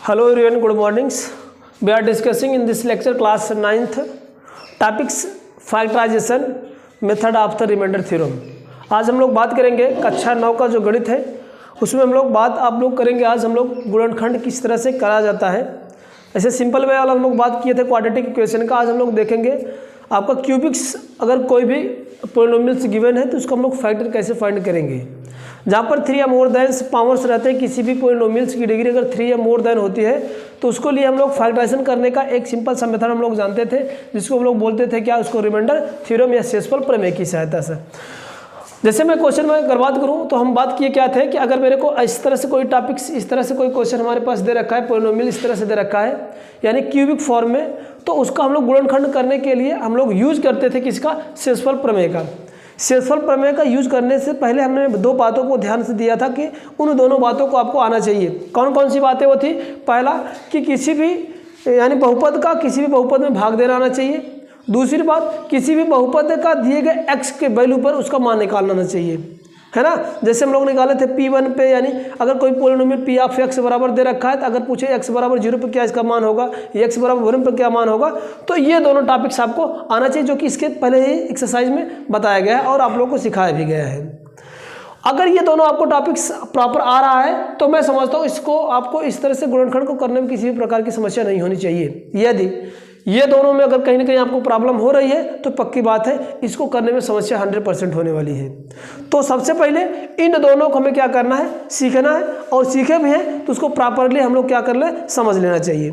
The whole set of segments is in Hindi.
Hello everyone, good mornings. We are discussing in this lecture class 9th topics factorization method of the remainder theorem. आज हम लोग बात करेंगे कक्षा 9 का जो गणित है उसमें हम लोग आप लोग करेंगे। आज हम लोग गुणनखंड किस तरह से करा जाता है, ऐसे सिंपल वे वाला हम लोग बात किए थे क्वाड्रेटिक इक्वेशन का। आज हम लोग देखेंगे आपका क्यूबिक्स अगर कोई भी पॉलिनोमियल्स गिवन है तो उसको हम लोग फैक्टर कैसे फाइंड करेंगे। जहाँ पर 3 या मोर देन पावर्स रहते हैं, किसी भी पॉलिनोमियल्स की डिग्री अगर 3 या मोर देन होती है तो उसको लिए हम लोग फैक्टराइजेशन करने का एक सिंपल सा मेथड हम लोग जानते थे, जिसको हम लोग बोलते थे क्या, उसको रिमाइंडर थ्योरम या शेषफल प्रमेय की सहायता से। जैसे मैं क्वेश्चन में अगर बात करूँ तो हम बात किए क्या थे कि अगर मेरे को इस तरह से कोई टॉपिक्स, इस तरह से कोई क्वेश्चन हमारे पास दे रखा है, पॉलिनोमियल इस तरह से दे रखा है यानी क्यूबिक फॉर्म में, तो उसका हम लोग गुणनखंड करने के लिए हम लोग यूज करते थे किसका, शेषफल प्रमेय का। शेषफल प्रमेय का यूज करने से पहले हमने दो बातों को ध्यान से दिया था कि उन दोनों बातों को आपको आना चाहिए। कौन कौन सी बातें वो थी? पहला कि किसी भी यानी बहुपद का किसी भी बहुपद में भाग देना आना चाहिए। दूसरी बात, किसी भी बहुपद का दिए गए x के वैल्यू पर उसका मान निकालना आना चाहिए, है ना। जैसे हम लोग निकाले थे P1 पे, यानी अगर कोई पॉलिनोमियल P ऑफ x बराबर दे रखा है तो अगर पूछे x बराबर 0 पर क्या इसका मान होगा, x बराबर 1 पर क्या मान होगा, तो ये दोनों टॉपिक्स आपको आना चाहिए, जो कि इसके पहले ही एक्सरसाइज में बताया गया है और आप लोगों को सिखाया भी गया है। अगर ये दोनों आपको टॉपिक्स प्रॉपर आ रहा है तो मैं समझता हूँ इसको आपको इस तरह से गुणनखंड को करने में किसी भी प्रकार की समस्या नहीं होनी चाहिए। यदि ये दोनों में अगर कहीं ना कहीं आपको प्रॉब्लम हो रही है तो पक्की बात है इसको करने में समस्या 100% होने वाली है। तो सबसे पहले इन दोनों को हमें क्या करना है, सीखना है, और सीखे भी हैं तो उसको प्रॉपरली हम लोग क्या कर ले, समझ लेना चाहिए।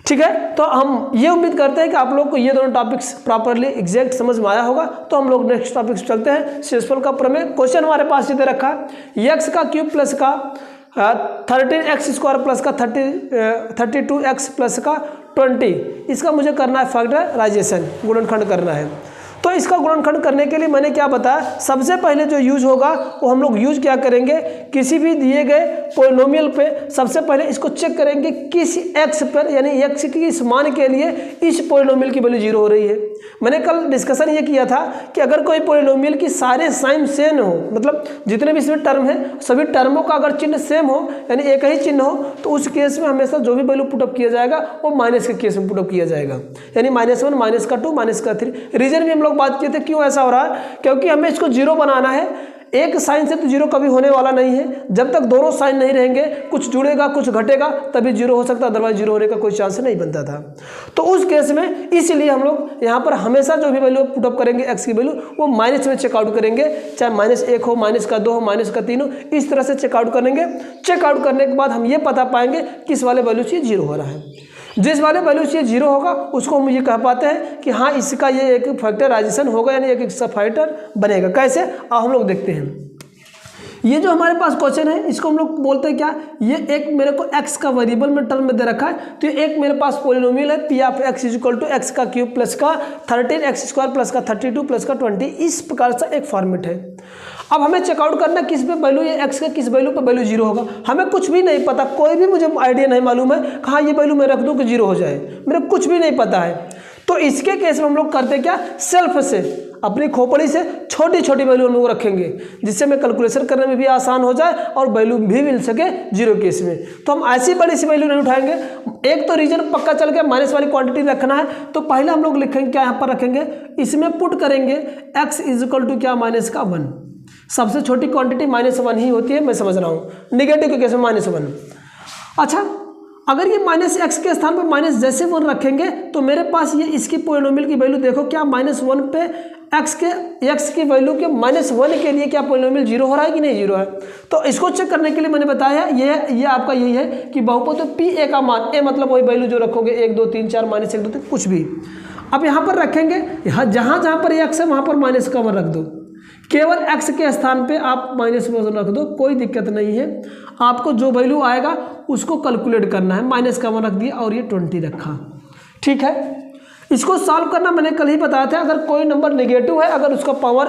ठीक है, तो हम ये उम्मीद करते हैं कि आप लोग को ये दोनों टॉपिक्स प्रॉपरली एग्जैक्ट समझ में आया होगा। तो हम लोग नेक्स्ट टॉपिक्स चलते हैं, शेषफल का प्रमेय। क्वेश्चन हमारे पास दे रखा है एक्स का क्यूब प्लस का 13x² प्लस का 32x प्लस का 20, इसका मुझे करना है फैक्टराइजेशन, गुणनखंड करना है। तो इसका गुणनखंड करने के लिए मैंने क्या बताया, सबसे पहले जो यूज होगा वो हम लोग यूज क्या करेंगे, किसी भी दिए गए पॉलिनोमियल पे सबसे पहले इसको चेक करेंगे किस x पर, यानी x की इस मान के लिए इस पॉलिनोमियल की वैल्यू 0 हो रही है। मैंने कल डिस्कशन ये किया था कि अगर कोई पॉलिनोमियल की सारे साइन सेम हो, मतलब जितने भी इसमें टर्म है सभी टर्मों का अगर चिन्ह सेम हो, यानी एक ही चिन्ह हो, तो उस केस में हमेशा जो भी वैल्यू पुटअप किया जाएगा वो माइनस के केस में पुटअप किया जाएगा, यानी -1 -2 -3। रीजन भी हम लोग बात किए थे क्यों ऐसा हो रहा है, क्योंकि हमें इसको 0 बनाना है। एक साइन से तो 0 कभी होने वाला नहीं है, जब तक दोनों साइन नहीं रहेंगे, कुछ जुड़ेगा कुछ घटेगा तभी 0 हो सकता, अदरवाइज 0 होने का कोई चांस नहीं बनता था। तो उस केस में इसलिए हम लोग यहाँ पर हमेशा जो भी वैल्यू पुटअप करेंगे x की वैल्यू वो माइनस में चेकआउट करेंगे, चाहे -1 हो, -2 हो, -3 हो, इस तरह से चेकआउट करेंगे। चेकआउट करने के बाद हम ये पता पाएंगे किस वाले वैल्यू से 0 हो रहा है। जिस वाले वैल्यू से 0 होगा उसको हम ये कह पाते हैं कि हाँ इसका ये एक फैक्टराइजेशन होगा, यानी एक फैक्टर बनेगा। कैसे, हम लोग देखते हैं। ये जो हमारे पास क्वेश्चन है इसको हम लोग बोलते हैं क्या, ये एक मेरे को x का वेरिएबल में टर्म में दे रखा है, तो एक मेरे पास पॉलिनोमियल है P of x equal to x का क्यूब प्लस का 13x² प्लस का 32 प्लस का 20, इस प्रकार से एक फॉर्मेट है। अब हमें चेकआउट करना किस पे वैल्यू, ये x का किस वैल्यू पे वैल्यू 0 होगा। हमें कुछ भी नहीं पता, कोई भी मुझे आइडिया नहीं मालूम है कहाँ ये वैल्यू मैं रख दूँ कि 0 हो जाए, मेरे कुछ भी नहीं पता है। तो इसके केस में हम लोग करते क्या, सेल्फ से अपनी खोपड़ी से छोटी छोटी वैल्यू हम लोग रखेंगे, जिससे हमें कैलकुलेशन करने में भी आसान हो जाए और वैल्यू भी मिल सके 0 केस में। तो हम ऐसी बड़ी सी वैल्यू नहीं उठाएंगे। एक तो रीजन पक्का चल गया, माइनस वाली क्वांटिटी रखना है, तो पहले हम लोग लिखेंगे क्या, यहाँ पर रखेंगे, इसमें पुट करेंगे x इक्वल टू क्या, -1। सबसे छोटी क्वांटिटी -1 ही होती है, मैं समझ रहा हूँ, निगेटिव के केस में -1। अच्छा, अगर ये -x के स्थान पर माइनस जैसे 1 रखेंगे तो मेरे पास ये इसकी पॉलिनोमियल की वैल्यू देखो क्या, -1 पे x की वैल्यू के -1 के लिए क्या पॉलिनोमियल 0 हो रहा है कि नहीं 0 है। तो इसको चेक करने के लिए मैंने बताया ये आपका यही है कि बहुपद तो P का मान, a मतलब वही वैल्यू जो रखोगे 1 2 3 4 -1 2 3 कुछ भी। अब यहाँ पर रखेंगे, जहाँ जहाँ पर x है वहाँ पर -1 रख दो, केवल x के स्थान पे आप -1 रख दो, कोई दिक्कत नहीं है। आपको जो वैल्यू आएगा उसको कैलकुलेट करना है, -1 रख दिया और ये 20 रखा, ठीक है। इसको सॉल्व करना मैंने कल ही बताया था। अगर कोई नंबर नेगेटिव है, अगर उसका पावर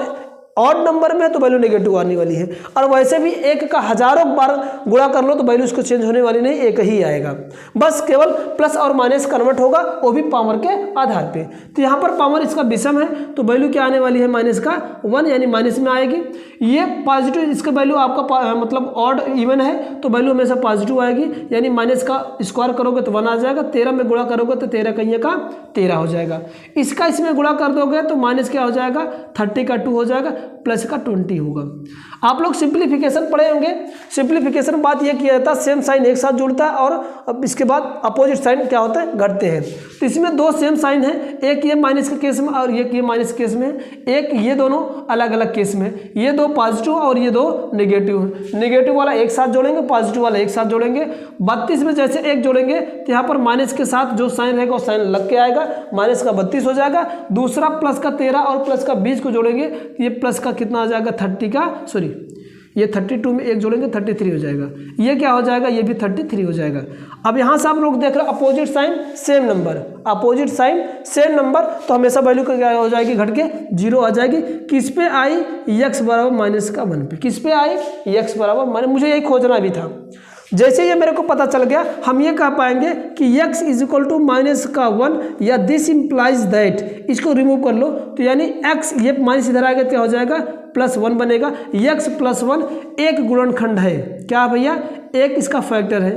ऑड नंबर में तो वैल्यू नेगेटिव आने वाली है, और वैसे भी एक का हजारों बार गुणा कर लो तो वैल्यू उसको चेंज होने वाली नहीं, एक ही आएगा। बस केवल प्लस और माइनस कन्वर्ट होगा, वो भी पावर के आधार पे। तो यहाँ पर पावर इसका विषम है तो वैल्यू क्या आने वाली है, माइनस का 1, यानी माइनस में आएगी। ये पॉजिटिव, इसका वैल्यू आपका मतलब ऑड इवन है तो वैल्यू हमेशा पॉजिटिव आएगी, यानी माइनस का स्क्वायर करोगे तो 1 आ जाएगा, 13 में गुणा करोगे तो 13 कहीं का 13 हो जाएगा। इसका इसमें गुणा कर दोगे तो माइनस क्या हो जाएगा, 30 का 2 हो जाएगा, प्लस का 20 होगा। आप लोग सिंप्लीफिकेशन पढ़े होंगे। सिंप्लीफिकेशन बात यह किया जाता है सेम साइन एक साथ जुड़ता है और इसके बाद अपोजिट साइन क्या होता है, घटते हैं। तो इसमें दो सेम साइन है, एक ये माइनस के केस में और एक ये माइनस केस में, एक ये दोनों अलग अलग केस में, ये दो पॉजिटिव और ये दो नेगेटिव। नेगेटिव वाला एक साथ जोड़ेंगे, पॉजिटिव वाला एक साथ जोड़ेंगे। 32 में जैसे एक जोड़ेंगे तो यहाँ पर माइनस के साथ जो साइन रहेगा वो साइन लग के आएगा, माइनस का 32 हो जाएगा। दूसरा प्लस का 13 और प्लस का 20 को जोड़ेंगे तो ये प्लस का कितना आ जाएगा, 30 का सॉरी ये 32 में एक जोड़ेंगे 33 हो जाएगा। ये क्या हो जाएगा, ये भी 33 हो जाएगा। अब यहाँ से आप लोग देख रहे हो opposite sign same number, opposite sign same number, तो हमेशा वैल्यू क्या हो जाएगी, घट के 0 आ जाएगी। किस पे आई, x बराबर माइनस का 1 पे। किस पे आई, x बराबर माइनस, मुझे यही खोजना भी था। जैसे ये मेरे को पता चल गया, हम ये कह पाएंगे कि x is equal to minus का 1 या दिस इम्प्लाइज दैट, इसको रिमूव कर लो तो यानी x, ये माइनस इधर आएगा क्या हो जाएगा, +1 बनेगा। x + 1 एक गुणनखंड है, क्या भैया, एक इसका फैक्टर है,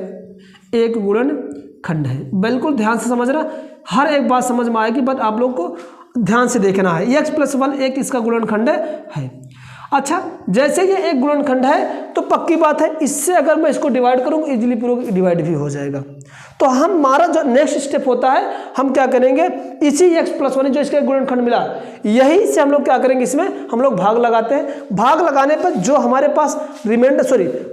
एक गुणनखंड है। बिल्कुल ध्यान से समझना, हर एक बात समझ में आएगी, बट आप लोग को ध्यान से देखना है। x + 1 एक इसका गुणनखंड है। अच्छा, जैसे ये एक गुणनखंड है तो पक्की बात है इससे अगर मैं इसको डिवाइड करूँगा इजीली पूरा डिवाइड भी हो जाएगा। तो हमारा जो नेक्स्ट स्टेप होता है, हम क्या करेंगे, इसी x + 1 जो इसका गुणनखंड मिला, यही से हम लोग क्या करेंगे, इसमें हम लोग भाग लगाते हैं। भाग लगाने पर जो हमारे पास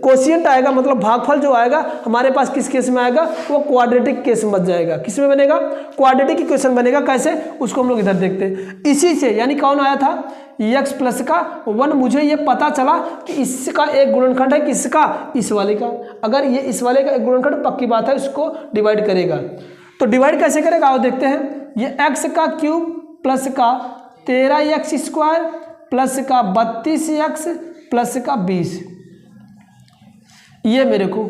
कोशिएंट आएगा, मतलब भागफल जो आएगा हमारे पास किस केस में आएगा, वो क्वाड्रेटिक केस में बच जाएगा। किस में बनेगा, क्वाड्रेटिक इक्वेशन बनेगा। कैसे, उसको हम लोग इधर देखते हैं। इसी से यानी कौन आया था, x + का 1, मुझे ये पता चला कि इसका एक गुणनखंड है, किसका, इस वाले का। अगर ये इस वाले का एक गुणनखंड, पक्की बात है उसको डिवाइड करेगा। तो डिवाइड कैसे करेगा, आओ देखते हैं। ये x का क्यूब प्लस का 13x² प्लस का 32x प्लस का 20, ये मेरे को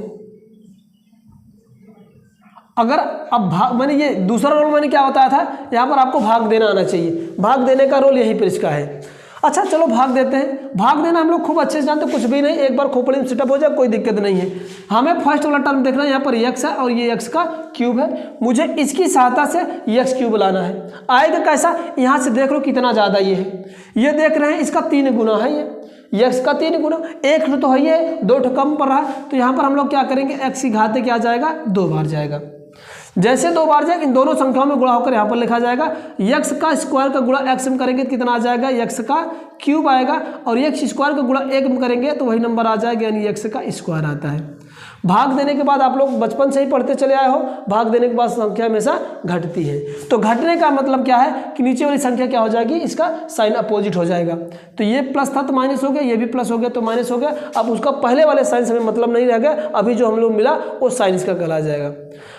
अगर अब भाग, मैंने ये दूसरा रोल मैंने क्या बताया था, यहाँ पर आपको भाग देना आना चाहिए। भाग देने का रोल यहीं पर इसका है। अच्छा चलो भाग देते हैं। भाग देना हम लोग खूब अच्छे से जानते, कुछ भी नहीं, एक बार खोपड़ी में सेटअप हो जाए कोई दिक्कत नहीं है। हमें फर्स्ट वाला टर्म देखना है, यहाँ पर x है और ये x का क्यूब है, मुझे इसकी सहायता से x क्यूब लाना है। आएगा कैसा, यहाँ से देख लो कितना ज़्यादा ये है, ये देख रहे हैं इसका 3 गुना है, ये x का 3 गुना, एक तो है ये, 2 कम पड़ रहा है, तो यहाँ पर हम लोग क्या करेंगे, x की घात क्या जाएगा, 2 बार जाएगा। जैसे 2 बार जाएगा, इन दोनों संख्याओं में गुणा होकर यहाँ पर लिखा जाएगा। x का स्क्वायर का गुणा x में करेंगे तो कितना आ जाएगा, x का क्यूब आएगा, और x स्क्वायर का गुणा 1 में करेंगे तो वही नंबर आ जाएगा, यानी x का स्क्वायर आता है। भाग देने के बाद आप लोग बचपन से ही पढ़ते चले आए हो, भाग देने के बाद संख्या हमेशा घटती है। तो घटने का मतलब क्या है कि नीचे वाली संख्या क्या हो जाएगी, इसका साइन अपोजिट हो जाएगा। तो ये प्लस था तो माइनस हो गया, ये भी प्लस हो गया तो माइनस हो गया। अब उसका पहले वाले साइन से हमें मतलब नहीं रह गया, अभी जो हम लोग मिला वो साइन इसका कहला जाएगा,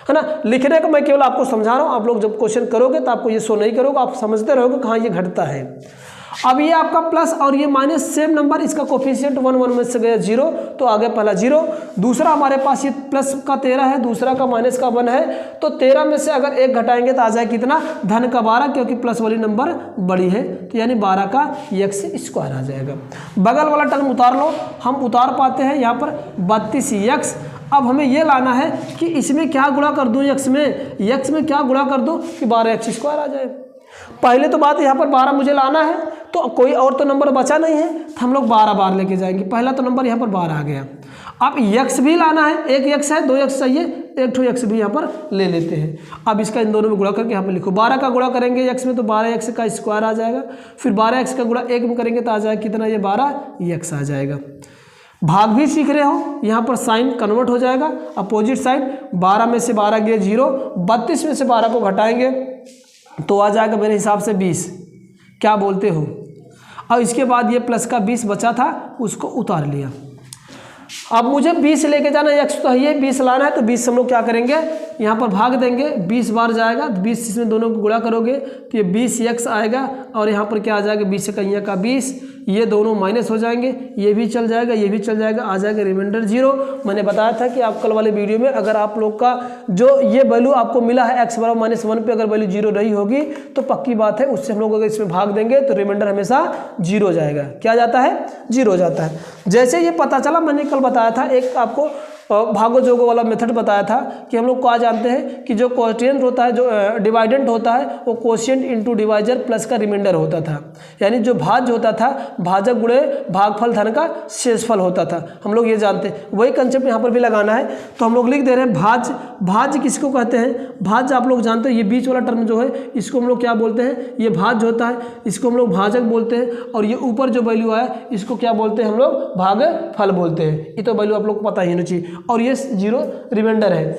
है ना। लिखने का मैं केवल आपको समझा रहा हूँ, आप लोग जब क्वेश्चन करोगे तो आपको ये शो नहीं करोगे, आप समझते रहोगे कहाँ ये घटता है। अब ये आपका प्लस और ये माइनस सेम नंबर, इसका कोफिशिएंट 1 1 में से गया 0, तो आगे पहला 0। दूसरा हमारे पास ये प्लस का 13 है, दूसरा का माइनस का 1 है, तो 13 में से अगर 1 घटाएंगे तो आ जाए कितना, धन का 12, क्योंकि प्लस वाली नंबर बड़ी है, तो यानी 12 का x² आ जाएगा। बगल वाला टर्म उतार लो, हम उतार पाते हैं यहाँ पर 32x। अब हमें ये लाना है कि इसमें क्या गुणा कर दूँ, x में क्या गुणा कर दूँ कि 12x² आ जाए। पहले तो बात यहाँ पर 12 मुझे लाना है, तो कोई और तो नंबर बचा नहीं है, तो हम लोग 12 बार लेके जाएंगे। पहला तो नंबर यहाँ पर 12 आ गया। अब x भी लाना है, एक x है, 2 x चाहिए, एक ठो x भी यहाँ पर ले लेते हैं। अब इसका इन दोनों में गुणा करके यहाँ पर लिखो, 12 का गुणा करेंगे x में तो 12x का स्क्वायर आ जाएगा, फिर 12x का गुणा 1 में करेंगे तो आ जाएगा कितना, ये 12x आ जाएगा। भाग भी सीख रहे हो, यहाँ पर साइन कन्वर्ट हो जाएगा, अपोजिट साइन। 12 में से 12 गए 0, 32 में से 12 को घटाएंगे तो आ जाएगा मेरे हिसाब से 20, क्या बोलते हो। और इसके बाद ये प्लस का 20 बचा था, उसको उतार लिया। अब मुझे 20 लेके जाना, x तो है ये, 20 लाना है, तो 20 हम लोग क्या करेंगे, यहाँ पर भाग देंगे, 20 बार जाएगा, 20 इसमें दोनों को गुणा करोगे तो ये 20x आएगा, और यहाँ पर क्या आ जाएगा, 20 का 20, ये दोनों माइनस हो जाएंगे, ये भी चल जाएगा, ये भी चल जाएगा, आ जाएगा रिमाइंडर 0। मैंने बताया था कि आप कल वाले वीडियो में अगर आप लोग का जो ये वैल्यू आपको मिला है x बराबर -1 पे अगर वैल्यू 0 रही होगी तो पक्की बात है उससे हम लोग अगर इसमें भाग देंगे तो रिमाइंडर हमेशा 0 हो जाएगा। क्या जाता है? 0 हो जाता है। जैसे ये पता चला, मैंने कल बताया था एक आपको भागो जोगो वाला मेथड बताया था कि हम लोग क्या जानते हैं कि जो कोएफिशिएंट होता है, जो डिवाइडेंट होता है, वो कोएफिशिएंट इनटू डिवाइजर प्लस का रिमाइंडर होता था। यानी जो भाज्य होता था भाजक गुणे भागफल धन का शेषफल होता था। हम लोग ये जानते हैं, वही कंसेप्ट यहाँ पर भी लगाना है। तो हम लोग लिख दे रहे हैं भाज्य। भाज्य किसको कहते हैं? भाज्य आप लोग जानते हैं, ये बीच वाला टर्म जो है इसको हम लोग क्या बोलते हैं? ये भाज्य होता है, इसको हम लोग भाजक बोलते हैं। और ये ऊपर जो वैल्यू आया इसको क्या बोलते हैं हम लोग? भागफल बोलते हैं। ये तो वैल्यू आप लोग को पता ही नहीं चाहिए। और ये 0 रिमाइंडर है।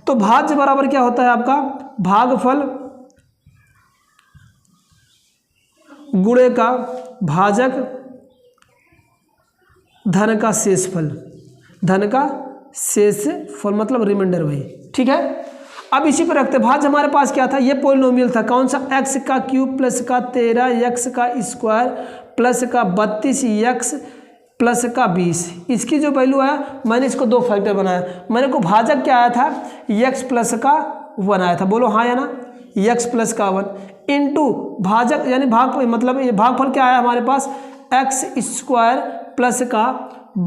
तो भाज्य बराबर क्या होता है आपका? भागफल गुणे का भाजक धन का शेषफल। धन का शेषफल मतलब रिमाइंडर वही, ठीक है। अब इसी पर रखते, भाज्य हमारे पास क्या था? ये पॉलिनोमियल था, कौन सा? x का क्यूब प्लस का 13 x का स्क्वायर प्लस का 32 x प्लस का 20। इसकी जो वैल्यू आया मैंने इसको 2 फैक्टर बनाया। मेरे को भाजक क्या आया था? x प्लस का 1 आया था। बोलो हाँ या ना? x प्लस का 1 इंटू भाजक यानी भाग मतलब ये भागफल क्या आया हमारे पास? x स्क्वायर प्लस का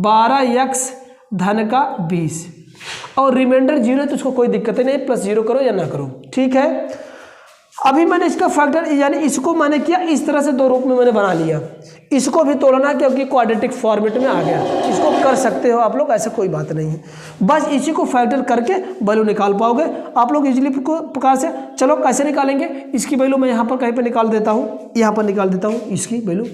12x धन का 20 और रिमाइंडर 0 है तो उसको कोई दिक्कत नहीं, +0 करो या ना करो, ठीक है। अभी मैंने इसका फैक्टर यानी इसको मैंने किया इस तरह से 2 रूप में मैंने बना लिया। इसको भी तोड़ना क्योंकि क्वाड्रेटिक फॉर्मेट में आ गया, इसको कर सकते हो आप लोग, ऐसा कोई बात नहीं है। बस इसी को फैक्टर करके वैल्यू निकाल पाओगे आप लोग इजीली प्रकार से। चलो कैसे निकालेंगे? इसकी वैल्यू मैं यहाँ पर कहीं पर निकाल देता हूँ, यहाँ पर निकाल देता हूँ इसकी वैल्यू।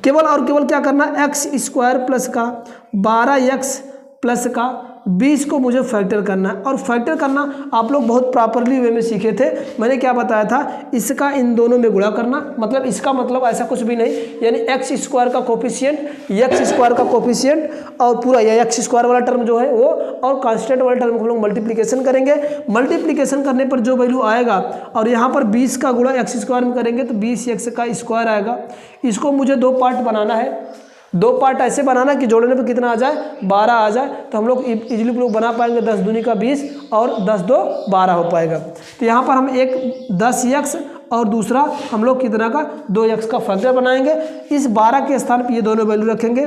केवल और केवल क्या करना है? x स्क्वायर प्लस का 12x प्लस का 20 को मुझे फैक्टर करना है। और फैक्टर करना आप लोग बहुत प्रॉपरली वे में सीखे थे। मैंने क्या बताया था? इसका इन दोनों में गुणा करना, मतलब इसका मतलब ऐसा कुछ भी नहीं, यानी x स्क्वायर का कोफिशिएंट, x स्क्वायर का कोफिशिएंट और पूरा यह x स्क्वायर वाला टर्म जो है वो और कांस्टेंट वाला टर्म को हम लोग मल्टीप्लिकेशन करेंगे। मल्टीप्लिकेशन करने पर जो वैल्यू आएगा और यहाँ पर 20 का गुणा x स्क्वायर में करेंगे तो 20x का स्क्वायर आएगा। इसको मुझे 2 पार्ट बनाना है। 2 पार्ट ऐसे बनाना कि जोड़ने पर कितना आ जाए? 12 आ जाए। तो हम लोग इजीली लोग बना पाएंगे 10 दूनी का 20 और 10 2 12 हो पाएगा। तो यहाँ पर हम एक 10x और दूसरा हम लोग कितना का 2x का फैक्टर बनाएंगे। इस 12 के स्थान पर ये दोनों वैल्यू रखेंगे।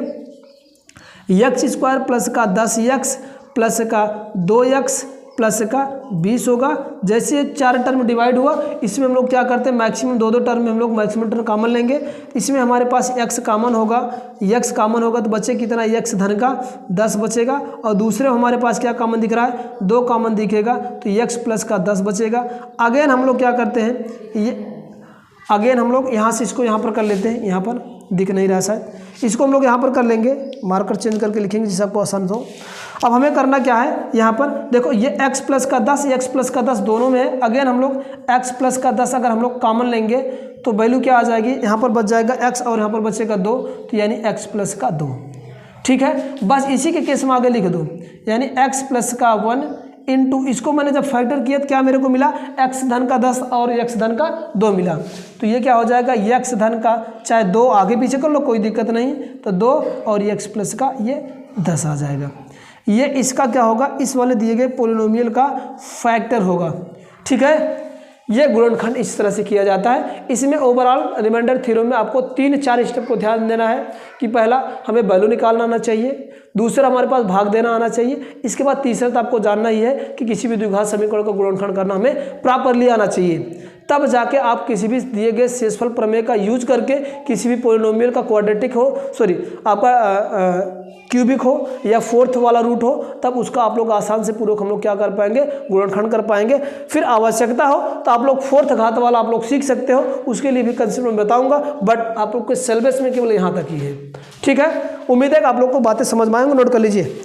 x स्क्वायर प्लस का 10x प्लस का 2x प्लस का 20 होगा। जैसे 4 टर्म डिवाइड हुआ इसमें हम लोग क्या करते हैं? मैक्सिमम 2 टर्म में हम लोग मैक्सिमम टर्म कॉमन लेंगे। इसमें हमारे पास x कॉमन होगा, x कॉमन होगा तो बचे कितना? x धन का 10 बचेगा। और दूसरे हमारे पास क्या कॉमन दिख रहा है? 2 कॉमन दिखेगा तो x प्लस का 10 बचेगा। अगेन हम लोग क्या करते हैं? ये अगेन हम लोग यहाँ से इसको यहाँ पर कर लेते हैं। यहाँ पर दिख नहीं रहा शायद, इसको हम लोग यहाँ पर कर लेंगे, मार्कर चेंज करके लिखेंगे जिससे आपको आसान हो। अब हमें करना क्या है? यहाँ पर देखो ये x प्लस का 10 x प्लस का 10 दोनों में है। अगेन हम लोग x प्लस का 10 अगर हम लोग कॉमन लेंगे तो वैल्यू क्या आ जाएगी? यहाँ पर बच जाएगा x और यहाँ पर बचेगा 2 तो यानी x प्लस का 2, ठीक है। बस इसी के केस में आगे लिख दो, यानी x प्लस का 1 इंटू इसको मैंने जब फैक्टर किया तो क्या मेरे को मिला? x धन का 10 और x धन का 2 मिला। तो ये क्या हो जाएगा? x धन का चाहे 2 आगे पीछे कर लो कोई दिक्कत नहीं, तो 2 और x प्लस का ये 10 आ जाएगा। ये इसका क्या होगा? इस वाले दिए गए पोलिनोमियल का फैक्टर होगा, ठीक है। ये गुणनखंड इस तरह से किया जाता है। इसमें ओवरऑल रिमाइंडर थ्योरम में आपको 3-4 स्टेप को ध्यान देना है कि पहला हमें वैल्यू निकालना आना चाहिए, दूसरा हमारे पास भाग देना आना चाहिए, इसके बाद तीसरा तो आपको जानना ही है कि किसी भी द्विघात समीकरण का गुणनखंड करना हमें प्रॉपरली आना चाहिए। तब जाके आप किसी भी दिए गए शेषफल प्रमेय का यूज करके किसी भी पोलिनोमियल का क्वाड्रेटिक हो आपका क्यूबिक हो या 4th वाला रूट हो तब उसका आप लोग आसान से पूर्वक हम लोग क्या कर पाएंगे? गुणनखंड कर पाएंगे। फिर आवश्यकता हो तो आप लोग 4th घात वाला आप लोग सीख सकते हो, उसके लिए भी कंसेप्ट में बताऊंगा, बट आप लोग के सिलेबस में केवल यहाँ तक ही है, ठीक है। उम्मीद है कि आप लोग को बातें समझ में आएंगे। नोट कर लीजिए।